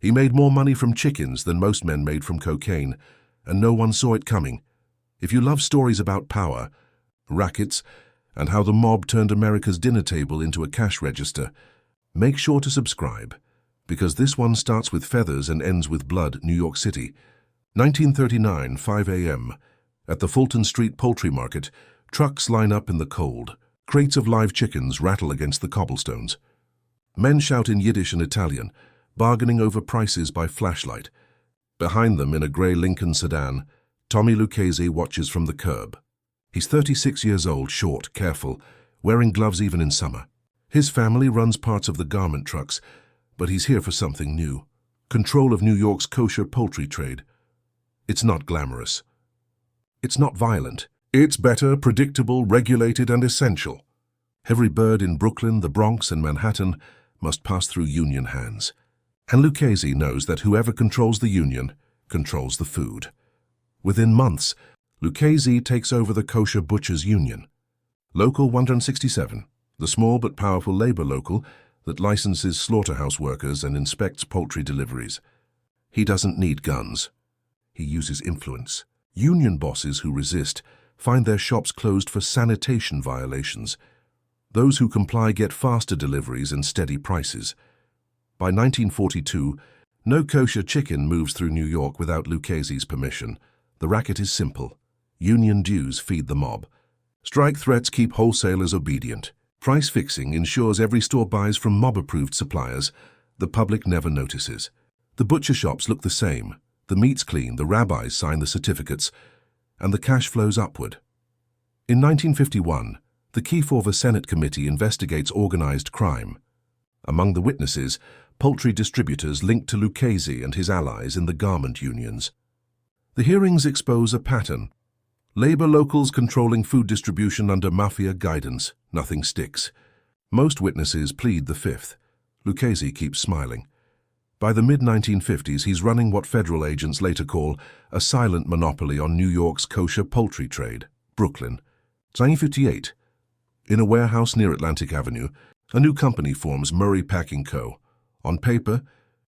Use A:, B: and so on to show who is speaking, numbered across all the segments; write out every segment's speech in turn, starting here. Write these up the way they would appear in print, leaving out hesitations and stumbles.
A: He made more money from chickens than most men made from cocaine, and no one saw it coming. If you love stories about power, rackets, and how the mob turned America's dinner table into a cash register, make sure to subscribe, because this one starts with feathers and ends with blood. New York City, 1939, 5 a.m. At the Fulton Street Poultry Market, trucks line up in the cold. Crates of live chickens rattle against the cobblestones. Men shout in Yiddish and Italian, bargaining over prices by flashlight. Behind them, in a grey Lincoln sedan, Tommy Lucchese watches from the curb. He's 36 years old, short, careful, wearing gloves even in summer. His family runs parts of the garment trucks, but he's here for something new. Control of New York's kosher poultry trade. It's not glamorous. It's not violent. It's better, predictable, regulated, and essential. Every bird in Brooklyn, the Bronx, and Manhattan must pass through union hands. And Lucchese knows that whoever controls the union controls the food. Within months, Lucchese takes over the Kosher Butchers Union. Local 167, the small but powerful labor local that licenses slaughterhouse workers and inspects poultry deliveries. He doesn't need guns. He uses influence. Union bosses who resist find their shops closed for sanitation violations. Those who comply get faster deliveries and steady prices. By 1942, no kosher chicken moves through New York without Lucchese's permission. The racket is simple. Union dues feed the mob. Strike threats keep wholesalers obedient. Price fixing ensures every store buys from mob-approved suppliers. The public never notices. The butcher shops look the same. The meat's clean, the rabbis sign the certificates, and the cash flows upward. In 1951, the Kefauver Senate Committee investigates organized crime. Among the witnesses, poultry distributors linked to Lucchese and his allies in the garment unions. The hearings expose a pattern. Labor locals controlling food distribution under Mafia guidance. Nothing sticks. Most witnesses plead the fifth. Lucchese keeps smiling. By the mid-1950s, he's running what federal agents later call a silent monopoly on New York's kosher poultry trade. Brooklyn, 1958. In a warehouse near Atlantic Avenue, a new company forms, Murray Packing Co. On paper,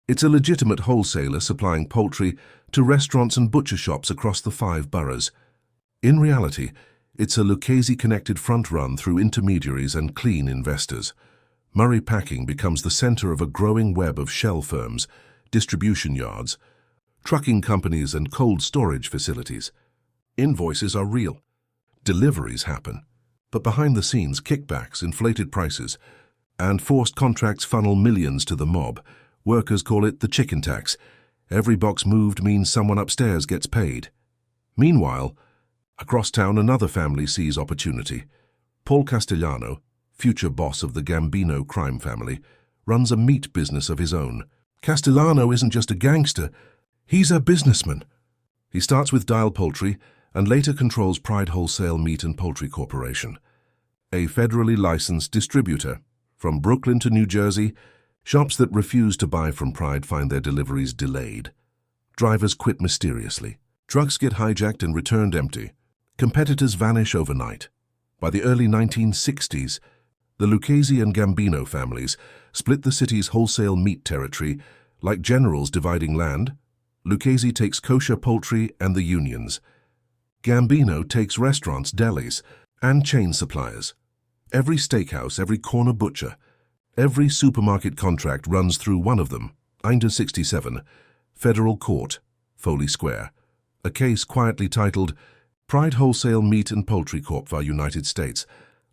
A: it's a legitimate wholesaler supplying poultry to restaurants and butcher shops across the 5 boroughs. In reality, it's a Lucchese-connected front run through intermediaries and clean investors. Murray Packing becomes the center of a growing web of shell firms, distribution yards, trucking companies, and cold storage facilities. Invoices are real. Deliveries happen. But behind the scenes, kickbacks, inflated prices, and forced contracts funnel millions to the mob. Workers call it the chicken tax. Every box moved means someone upstairs gets paid. Meanwhile, across town, another family sees opportunity. Paul Castellano, future boss of the Gambino crime family, runs a meat business of his own. Castellano isn't just a gangster, he's a businessman. He starts with Dial Poultry and later controls Pride Wholesale Meat and Poultry Corporation, a federally licensed distributor. From Brooklyn to New Jersey, shops that refuse to buy from Pride find their deliveries delayed. Drivers quit mysteriously. Trucks get hijacked and returned empty. Competitors vanish overnight. By the early 1960s, the Lucchese and Gambino families split the city's wholesale meat territory. Like generals dividing land, Lucchese takes kosher poultry and the unions. Gambino takes restaurants, delis, and chain suppliers. Every steakhouse, every corner butcher, every supermarket contract runs through one of them. 1967, Federal Court, Foley Square. A case quietly titled Pride Wholesale Meat and Poultry Corp. v. United States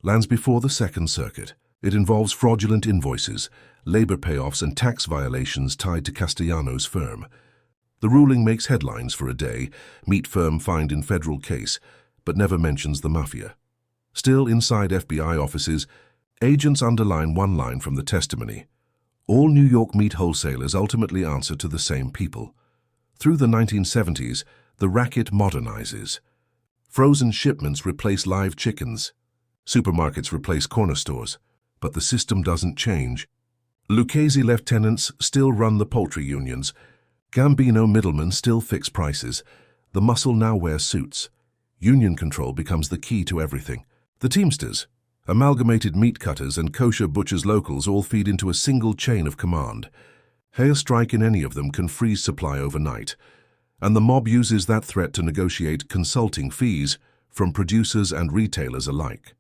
A: lands before the Second Circuit. It involves fraudulent invoices, labor payoffs, and tax violations tied to Castellano's firm. The ruling makes headlines for a day. Meat firm fined in federal case, but never mentions the Mafia. Still, inside FBI offices, agents underline one line from the testimony. All New York meat wholesalers ultimately answer to the same people. Through the 1970s, the racket modernizes. Frozen shipments replace live chickens. Supermarkets replace corner stores. But the system doesn't change. Lucchese lieutenants still run the poultry unions. Gambino middlemen still fix prices. The muscle now wears suits. Union control becomes the key to everything. The Teamsters, amalgamated meat cutters, and kosher butchers locals all feed into a single chain of command. A strike in any of them can freeze supply overnight, and the mob uses that threat to negotiate consulting fees from producers and retailers alike.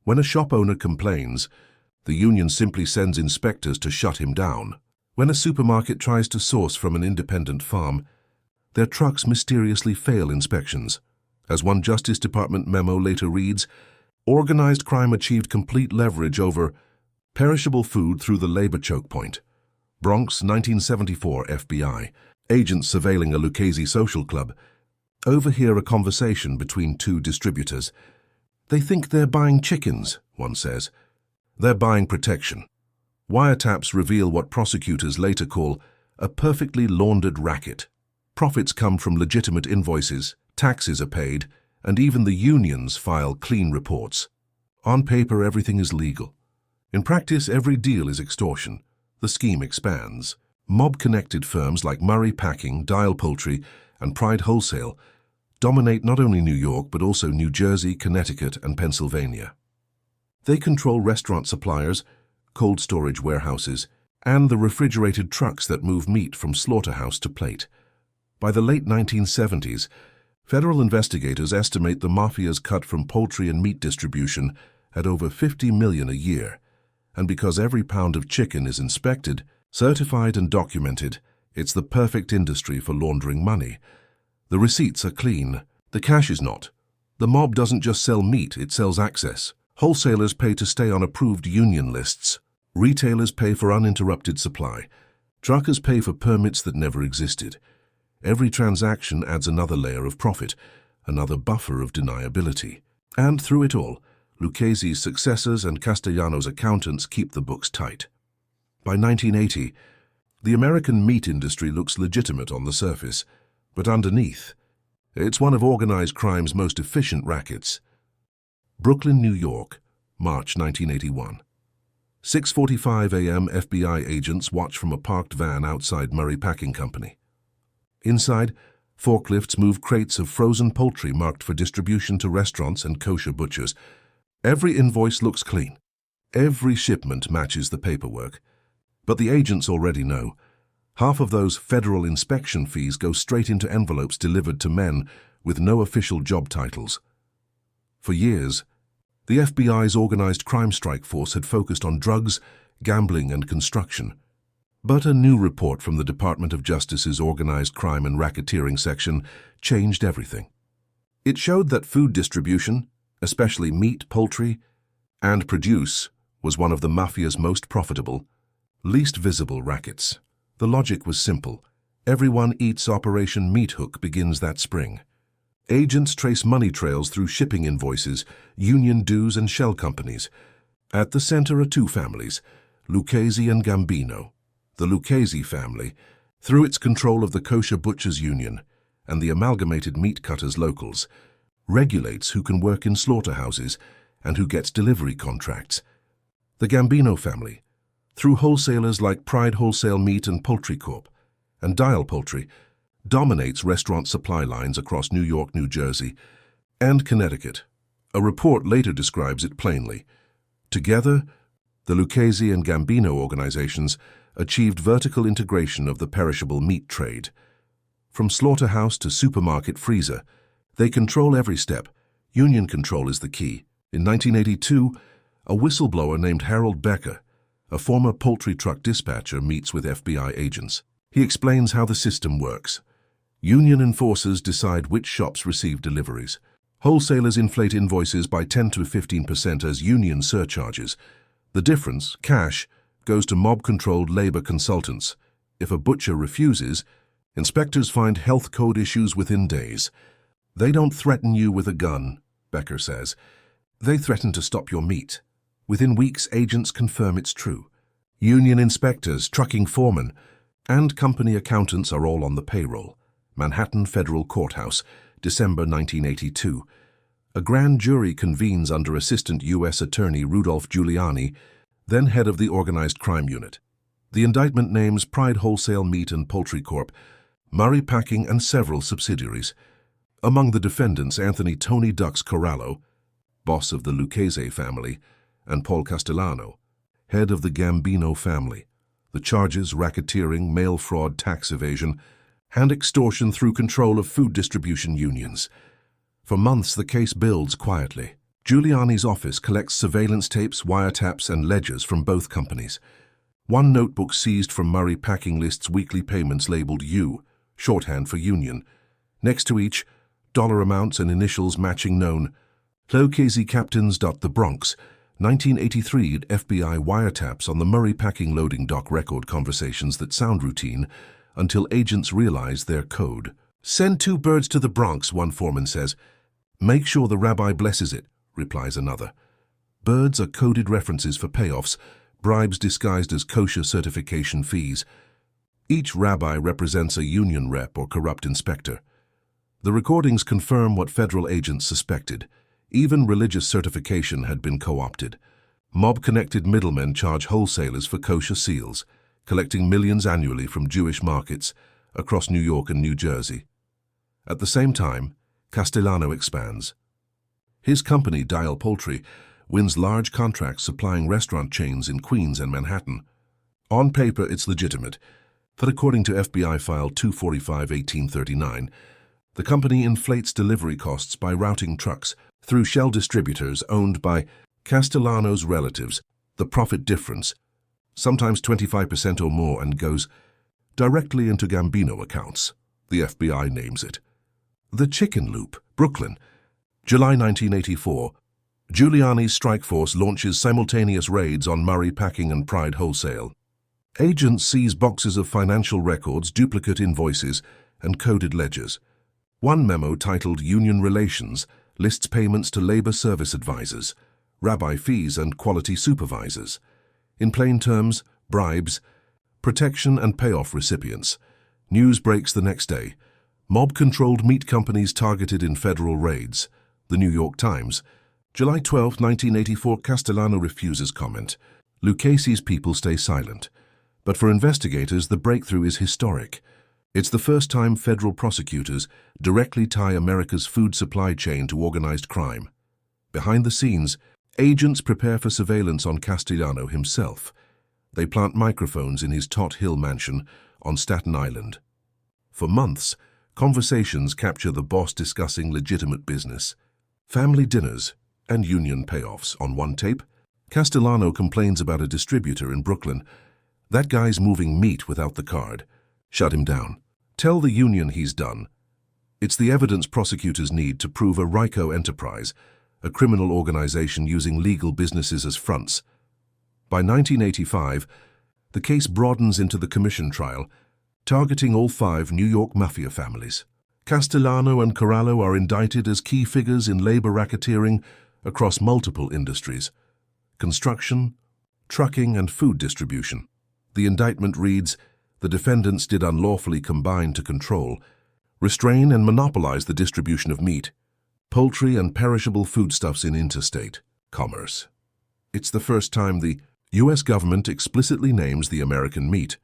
A: When a shop owner complains, the union simply sends inspectors to shut him down. When a supermarket tries to source from an independent farm, their trucks mysteriously fail inspections. As one Justice Department memo later reads, organized crime achieved complete leverage over perishable food through the labor choke point. Bronx, 1974 FBI. Agents surveilling a Lucchese social club overhear a conversation between two distributors. They think they're buying chickens, one says. They're buying protection. Wiretaps reveal what prosecutors later call a perfectly laundered racket. Profits come from legitimate invoices, taxes are paid, and even the unions file clean reports. On paper, everything is legal. In practice, every deal is extortion. The scheme expands. Mob-connected firms like Murray Packing, Dial Poultry, and Pride Wholesale dominate not only New York but also New Jersey, Connecticut, and Pennsylvania. They control restaurant suppliers, cold storage warehouses, and the refrigerated trucks that move meat from slaughterhouse to plate. By the late 1970s, federal investigators estimate the Mafia's cut from poultry and meat distribution at over $50 million a year. And because every pound of chicken is inspected, certified and documented, it's the perfect industry for laundering money. The receipts are clean. The cash is not. The mob doesn't just sell meat, it sells access. Wholesalers pay to stay on approved union lists. Retailers pay for uninterrupted supply. Truckers pay for permits that never existed. Every transaction adds another layer of profit, another buffer of deniability. And through it all, Lucchese's successors and Castellano's accountants keep the books tight. By 1980, the American meat industry looks legitimate on the surface, but underneath, it's one of organized crime's most efficient rackets. Brooklyn, New York, March 1981. 6:45 a.m. FBI agents watch from a parked van outside Murray Packing Company. Inside, forklifts move crates of frozen poultry marked for distribution to restaurants and kosher butchers. Every invoice looks clean. Every shipment matches the paperwork. But the agents already know. Half of those federal inspection fees go straight into envelopes delivered to men with no official job titles. For years, the FBI's organized crime strike force had focused on drugs, gambling, and construction. But a new report from the Department of Justice's Organized Crime and Racketeering section changed everything. It showed that food distribution, especially meat, poultry, and produce, was one of the Mafia's most profitable, least visible rackets. The logic was simple. Everyone Eats Operation Meat Hook begins that spring. Agents trace money trails through shipping invoices, union dues, and shell companies. At the center are two families, Lucchese and Gambino. The Lucchese family, through its control of the Kosher Butchers Union and the Amalgamated Meat Cutters Locals, regulates who can work in slaughterhouses and who gets delivery contracts. The Gambino family, through wholesalers like Pride Wholesale Meat and Poultry Corp. and Dial Poultry, dominates restaurant supply lines across New York, New Jersey, and Connecticut. A report later describes it plainly. Together, the Lucchese and Gambino organizations achieved vertical integration of the perishable meat trade. From slaughterhouse to supermarket freezer, they control every step. Union control is the key. In 1982, a whistleblower named Harold Becker, a former poultry truck dispatcher, meets with FBI agents. He explains how the system works. Union enforcers decide which shops receive deliveries. Wholesalers inflate invoices by 10 to 15% as union surcharges. The difference, cash, goes to mob-controlled labor consultants. If a butcher refuses, inspectors find health code issues within days. They don't threaten you with a gun, Becker says. They threaten to stop your meat. Within weeks, agents confirm it's true. Union inspectors, trucking foremen, and company accountants are all on the payroll. Manhattan Federal Courthouse, December 1982. A grand jury convenes under Assistant U.S. Attorney Rudolph Giuliani, then head of the Organized Crime Unit. The indictment names Pride Wholesale Meat and Poultry Corp., Murray Packing, and several subsidiaries. Among the defendants, Anthony Tony Ducks Corallo, boss of the Lucchese family, and Paul Castellano, head of the Gambino family. The charges: racketeering, mail fraud, tax evasion, and extortion through control of food distribution unions. For months, the case builds quietly. Giuliani's office collects surveillance tapes, wiretaps, and ledgers from both companies. One notebook seized from Murray Packing lists weekly payments labeled U, shorthand for union. Next to each, dollar amounts and initials matching known. Lucchese captains. The Bronx, 1983. FBI wiretaps on the Murray Packing loading dock record conversations that sound routine until agents realize their code. "Send 2 birds to the Bronx," one foreman says. "Make sure the rabbi blesses it," replies another. Birds are coded references for payoffs, bribes disguised as kosher certification fees. Each rabbi represents a union rep or corrupt inspector. The recordings confirm what federal agents suspected. Even religious certification had been co-opted. Mob-connected middlemen charge wholesalers for kosher seals, collecting millions annually from Jewish markets across New York and New Jersey. At the same time, Castellano expands. His company, Dial Poultry, wins large contracts supplying restaurant chains in Queens and Manhattan. On paper, it's legitimate, but according to FBI File 245-1839, the company inflates delivery costs by routing trucks through shell distributors owned by Castellano's relatives. The profit difference, sometimes 25% or more, and goes directly into Gambino accounts. The FBI names it the Chicken Loop. Brooklyn, July 1984. Giuliani's strike force launches simultaneous raids on Murray Packing and Pride Wholesale. Agents seize boxes of financial records, duplicate invoices, and coded ledgers. One memo titled Union Relations lists payments to labor service advisors, rabbi fees, and quality supervisors. In plain terms, bribes, protection, and payoff recipients. News breaks the next day. Mob-controlled meat companies targeted in federal raids. The New York Times, July 12, 1984. Castellano refuses comment. Lucchese's people stay silent. But for investigators, the breakthrough is historic. It's the first time federal prosecutors directly tie America's food supply chain to organized crime. Behind the scenes, agents prepare for surveillance on Castellano himself. They plant microphones in his Tot Hill mansion on Staten Island. For months, conversations capture the boss discussing legitimate business, family dinners, and union payoffs. On one tape, Castellano complains about a distributor in Brooklyn. "That guy's moving meat without the card. Shut him down. Tell the union he's done." It's the evidence prosecutors need to prove a RICO enterprise, a criminal organization using legal businesses as fronts. By 1985, the case broadens into the commission trial, targeting all 5 New York Mafia families. Castellano and Corallo are indicted as key figures in labor racketeering across multiple industries: construction, trucking, and food distribution. The indictment reads, "The defendants did unlawfully combine to control, restrain, and monopolize the distribution of meat, poultry, and perishable foodstuffs in interstate commerce." It's the first time the U.S. government explicitly names the American meat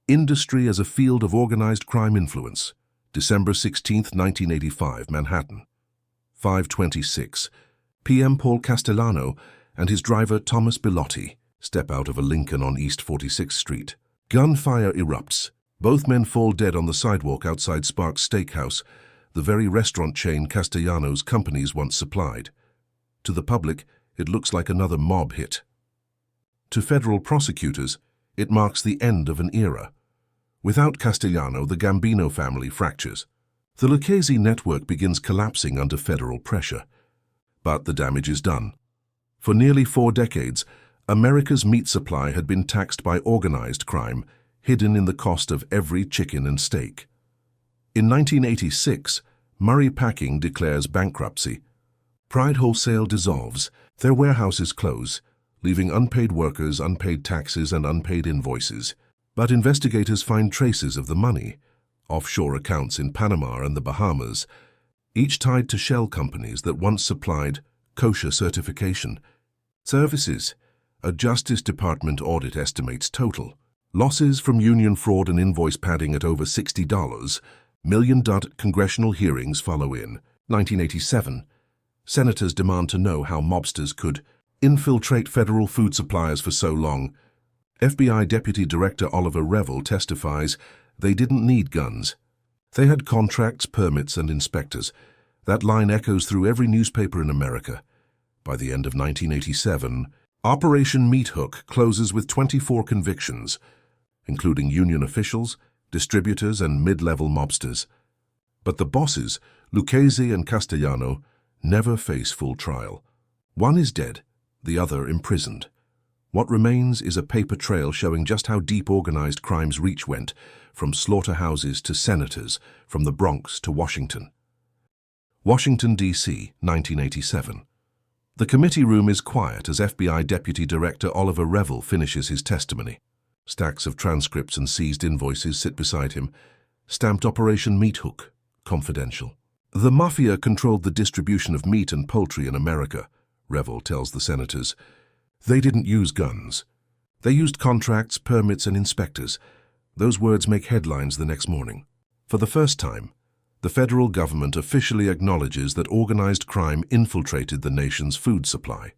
A: industry as a field of organized crime influence. December 16, 1985, Manhattan. 5:26 p.m. Paul Castellano and his driver Thomas Bellotti step out of a Lincoln on East 46th Street. Gunfire erupts. Both men fall dead on the sidewalk outside Sparks Steakhouse, the very restaurant chain Castellano's companies once supplied. To the public, it looks like another mob hit. To federal prosecutors, it marks the end of an era. Without Castellano, the Gambino family fractures. The Lucchese network begins collapsing under federal pressure. But the damage is done. For nearly 4 decades, America's meat supply had been taxed by organized crime, hidden in the cost of every chicken and steak. In 1986, Murray Packing declares bankruptcy. Pride Wholesale dissolves. Their warehouses close, leaving unpaid workers, unpaid taxes, and unpaid invoices. But investigators find traces of the money, offshore accounts in Panama and the Bahamas, each tied to shell companies that once supplied kosher certification services. A Justice Department audit estimates total losses from union fraud and invoice padding at over $60 million. Congressional hearings follow in 1987. Senators demand to know how mobsters could infiltrate federal food suppliers for so long. FBI Deputy Director Oliver Revel testifies they didn't need guns. They had contracts, permits, and inspectors. That line echoes through every newspaper in America. By the end of 1987, Operation Meat Hook closes with 24 convictions, including union officials, distributors, and mid-level mobsters. But the bosses, Lucchese and Castellano, never face full trial. One is dead, the other imprisoned. What remains is a paper trail showing just how deep organized crime's reach went, from slaughterhouses to senators, from the Bronx to Washington. Washington, D.C., 1987. The committee room is quiet as FBI Deputy Director Oliver Revel finishes his testimony. Stacks of transcripts and seized invoices sit beside him, stamped Operation Meat Hook, confidential. The Mafia controlled the distribution of meat and poultry in America, Revel tells the senators. They didn't use guns. They used contracts, permits, and inspectors. Those words make headlines the next morning. For the first time, the federal government officially acknowledges that organized crime infiltrated the nation's food supply.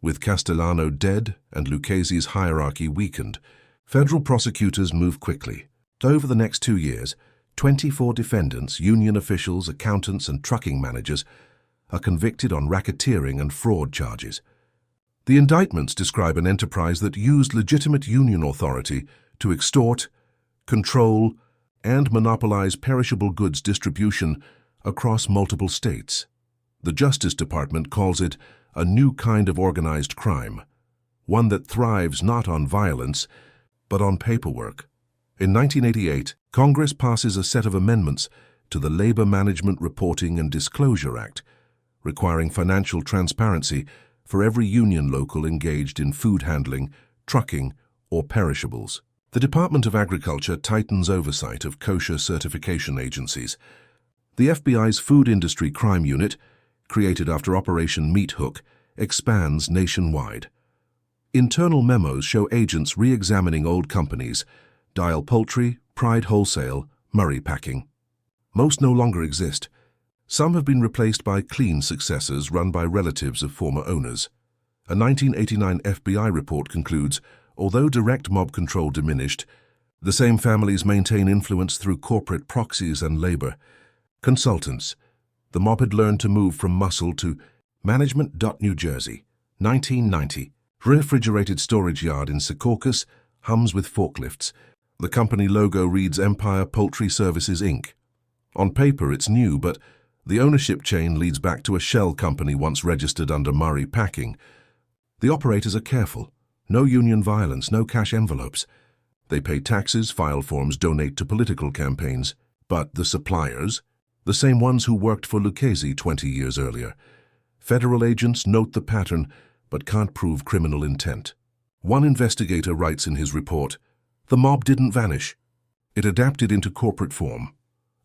A: With Castellano dead and Lucchese's hierarchy weakened, federal prosecutors move quickly. Over the next 2 years, 24 defendants, union officials, accountants, and trucking managers are convicted on racketeering and fraud charges. The indictments describe an enterprise that used legitimate union authority to extort, control, and monopolize perishable goods distribution across multiple states. The Justice Department calls it a new kind of organized crime, one that thrives not on violence, but on paperwork. In 1988, Congress passes a set of amendments to the Labor Management Reporting and Disclosure Act, requiring financial transparency for every union local engaged in food handling, trucking, or perishables. The Department of Agriculture tightens oversight of kosher certification agencies. The FBI's Food Industry Crime Unit, created after Operation Meat Hook, expands nationwide. Internal memos show agents re-examining old companies, Dial Poultry, Pride Wholesale, Murray Packing. Most no longer exist. Some have been replaced by clean successors run by relatives of former owners. A 1989 FBI report concludes, although direct mob control diminished, the same families maintain influence through corporate proxies and labor. Consultants. The mob had learned to move from muscle to management. New Jersey, 1990. Refrigerated storage yard in Secaucus hums with forklifts. The company logo reads Empire Poultry Services, Inc. On paper, it's new, but the ownership chain leads back to a shell company once registered under Murray Packing. The operators are careful. No union violence, no cash envelopes. They pay taxes, file forms, donate to political campaigns. But the suppliers, the same ones who worked for Lucchese 20 years earlier. Federal agents note the pattern, but can't prove criminal intent. One investigator writes in his report, "The mob didn't vanish. It adapted into corporate form.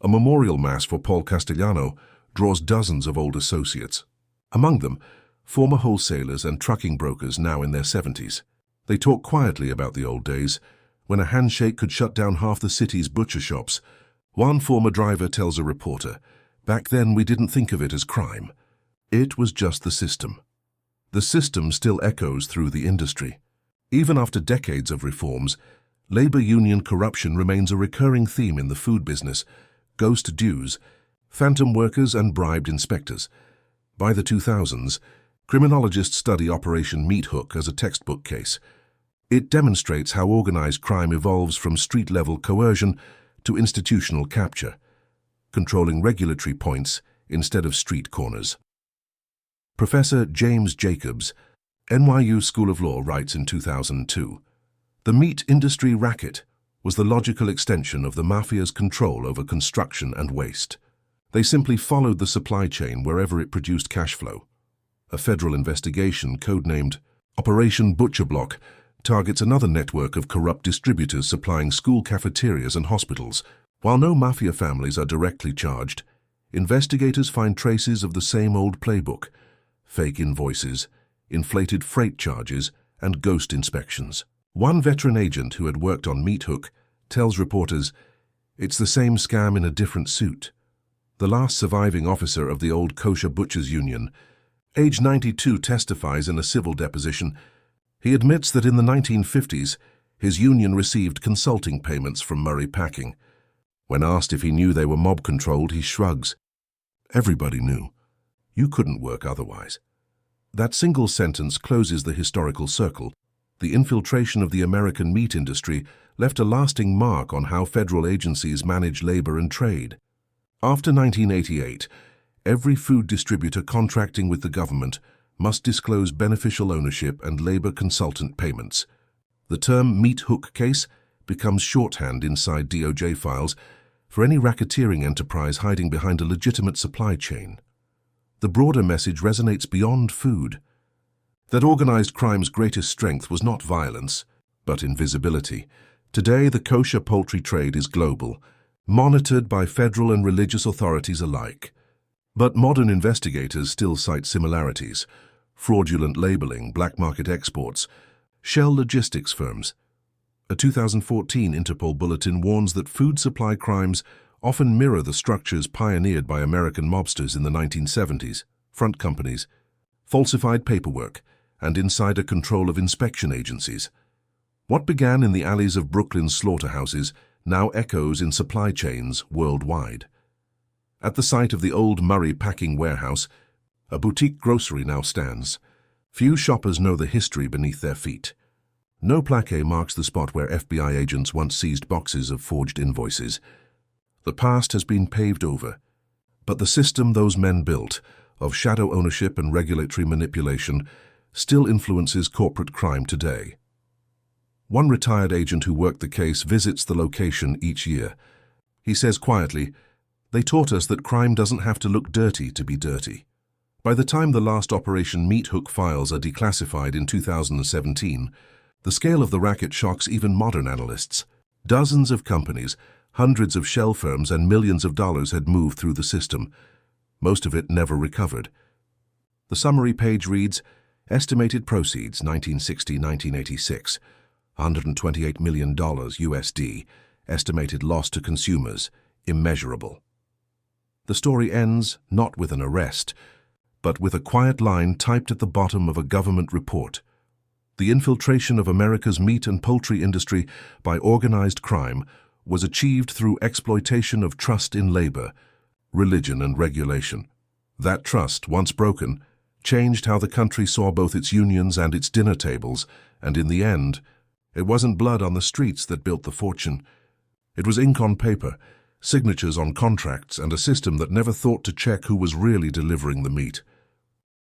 A: A memorial mass for Paul Castellano draws dozens of old associates. Among them, former wholesalers and trucking brokers now in their 70s. They talk quietly about the old days, when a handshake could shut down half the city's butcher shops. One former driver tells a reporter, "Back then we didn't think of it as crime. It was just the system." The system still echoes through the industry. Even after decades of reforms, labor union corruption remains a recurring theme in the food business. Ghost dues, phantom workers, and bribed inspectors. By the 2000s, criminologists study Operation Meat Hook as a textbook case. It demonstrates how organized crime evolves from street-level coercion to institutional capture, controlling regulatory points instead of street corners. Professor James Jacobs, NYU School of Law, writes in 2002, "The meat industry racket was the logical extension of the Mafia's control over construction and waste. They simply followed the supply chain wherever it produced cash flow." A federal investigation, codenamed Operation Butcher Block, targets another network of corrupt distributors supplying school cafeterias and hospitals. While no Mafia families are directly charged, investigators find traces of the same old playbook: fake invoices, inflated freight charges, and ghost inspections. One veteran agent who had worked on Meat Hook tells reporters, "It's the same scam in a different suit." The last surviving officer of the old Kosher Butchers Union, age 92, testifies in a civil deposition, He admits that in the 1950s, his union received consulting payments from Murray Packing. When asked if he knew they were mob-controlled, he shrugs. Everybody knew. You couldn't work otherwise. That single sentence closes the historical circle. The infiltration of the American meat industry left a lasting mark on how federal agencies manage labor and trade. After 1988, every food distributor contracting with the government must disclose beneficial ownership and labor consultant payments. The term meat hook case becomes shorthand inside DOJ files for any racketeering enterprise hiding behind a legitimate supply chain. The broader message resonates beyond food. That organized crime's greatest strength was not violence, but invisibility. Today, the kosher poultry trade is global, monitored by federal and religious authorities alike. But modern investigators still cite similarities: fraudulent labeling, black market exports, shell logistics firms. A 2014 Interpol bulletin warns that food supply crimes often mirror the structures pioneered by American mobsters in the 1970s: front companies, falsified paperwork, and insider control of inspection agencies. What began in the alleys of Brooklyn's slaughterhouses now echoes in supply chains worldwide. At the site of the old Murray Packing warehouse, a boutique grocery now stands. Few shoppers know the history beneath their feet. No plaque marks the spot where FBI agents once seized boxes of forged invoices. The past has been paved over, but the system those men built, of shadow ownership and regulatory manipulation, still influences corporate crime today. One retired agent who worked the case visits the location each year. He says quietly, "They taught us that crime doesn't have to look dirty to be dirty." By the time the last Operation Meat Hook files are declassified in 2017, the scale of the racket shocks even modern analysts. Dozens of companies, hundreds of shell firms, and millions of dollars had moved through the system. Most of it never recovered. The summary page reads, estimated proceeds 1960-1986, $128 million USD, estimated loss to consumers, immeasurable. The story ends not with an arrest, but with a quiet line typed at the bottom of a government report. The infiltration of America's meat and poultry industry by organized crime was achieved through exploitation of trust in labor, religion, and regulation. That trust, once broken, changed how the country saw both its unions and its dinner tables, and in the end, it wasn't blood on the streets that built the fortune. It was ink on paper, signatures on contracts, and a system that never thought to check who was really delivering the meat.